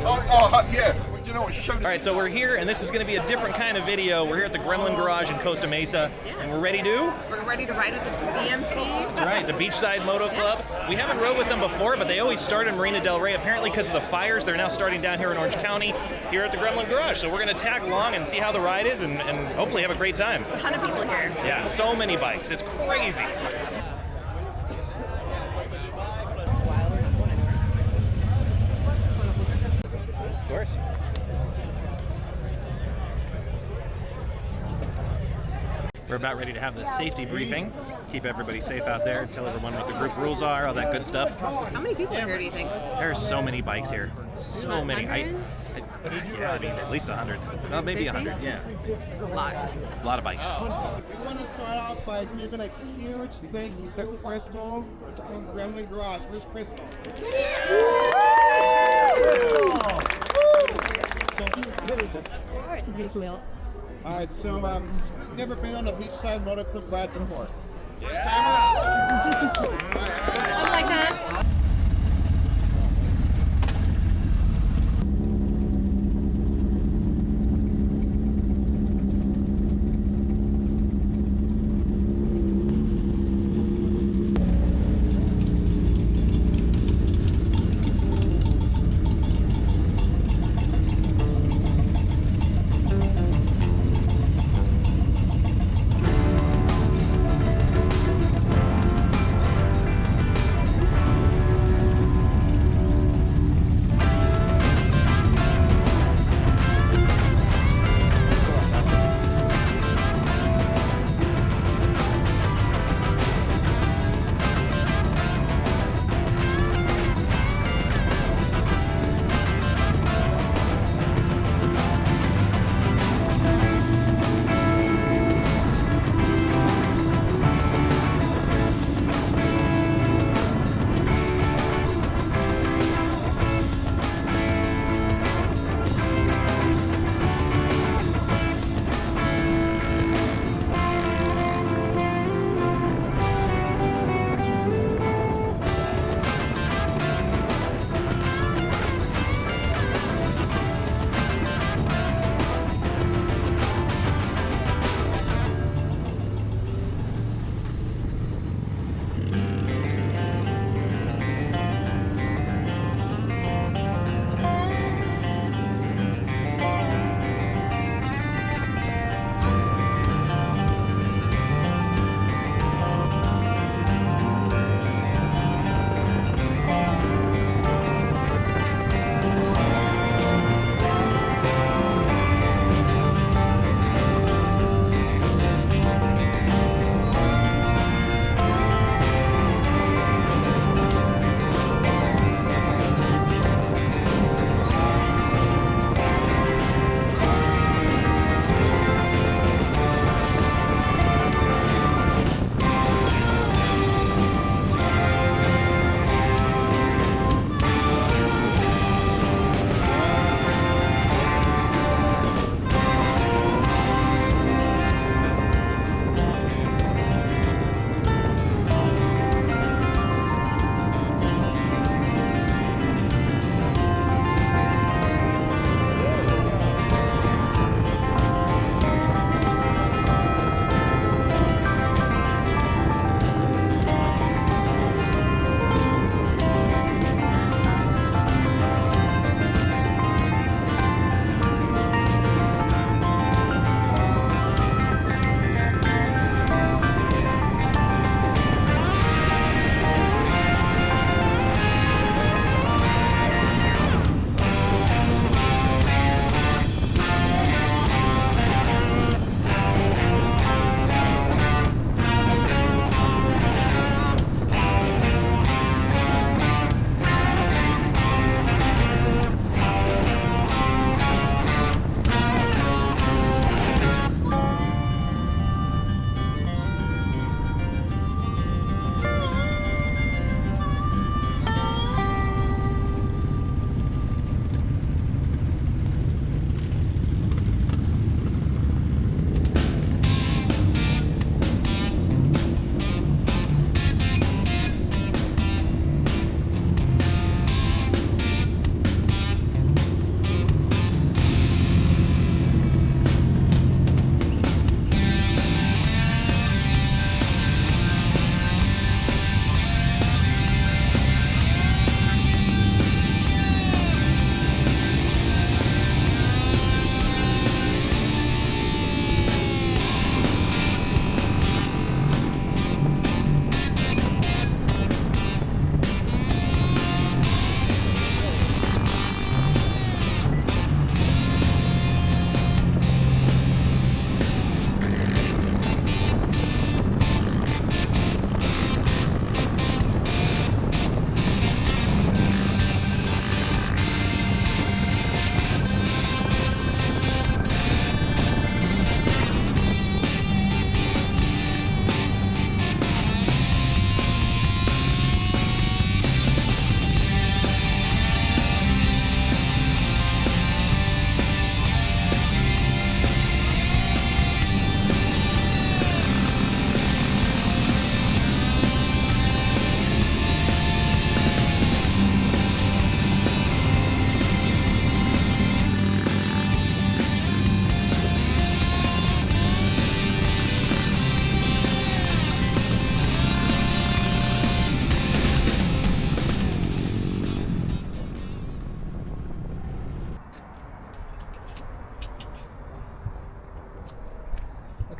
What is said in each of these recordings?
Yeah. Well, you know what? Show. All right, so we're here, and this is going to be a different kind of video. We're here at the Gremlin Garage in Costa Mesa, and we're ready to? We're ready to ride with the BMC. That's right, the Beachside Moto Club. We haven't rode with them before, but they always start in Marina Del Rey. Apparently, because of the fires, they're now starting down here in Orange County, here at the Gremlin Garage. So we're going to tag along and see how the ride is, and hopefully have a great time. A ton of people here. Yeah, so many bikes. It's crazy. Of course. We're about ready to have the safety briefing. Keep everybody safe out there. Tell everyone what the group rules are, all that good stuff. How many people are here, do you think? There's so many bikes here. So many. Yeah, I mean, at least 100. Well, maybe 50? 100, yeah. A lot. A lot of bikes. We want to start off by giving a huge thank you to Crystal from Gremlin Garage. Where's Crystal? All right, so she's never been on a Beachside Moto Club ride before. First timers? I'm like that.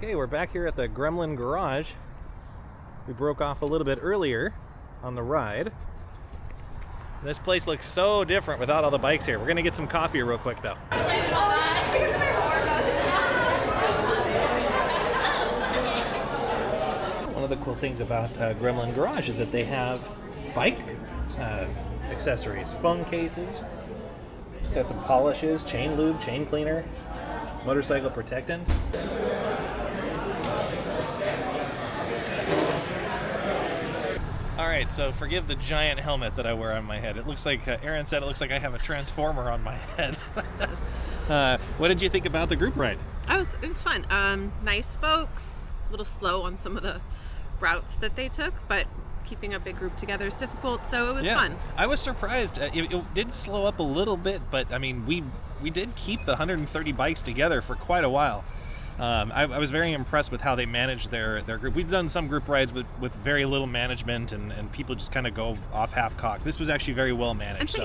Okay, we're back here at the Gremlin Garage. We broke off a little bit earlier on the ride. This place looks so different without all the bikes here. We're gonna get some coffee real quick though. One of the cool things about Gremlin Garage is that they have bike accessories, phone cases, got some polishes, chain lube, chain cleaner, motorcycle protectant. All right, so forgive the giant helmet that I wear on my head. It looks like, Aaron said, it looks like I have a transformer on my head. It does. What did you think about the group ride? It was fun. Nice folks. A little slow on some of the routes that they took, but keeping a big group together is difficult, so it was fun. I was surprised. It did slow up a little bit, but I mean, we did keep the 130 bikes together for quite a while. I was very impressed with how they managed their group. We've done some group rides with very little management, and people just kind of go off half-cocked. This was actually very well managed.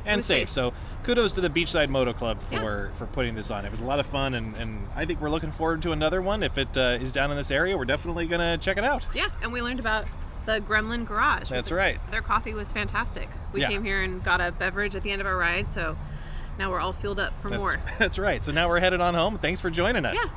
And safe. So kudos to the Beachside Moto Club for putting this on. It was a lot of fun, and I think we're looking forward to another one. If it is down in this area, we're definitely going to check it out. Yeah, and we learned about the Gremlin Garage. That's right. Their coffee was fantastic. We came here and got a beverage at the end of our ride, so now we're all fueled up for more. That's right. So now we're headed on home. Thanks for joining us. Yeah.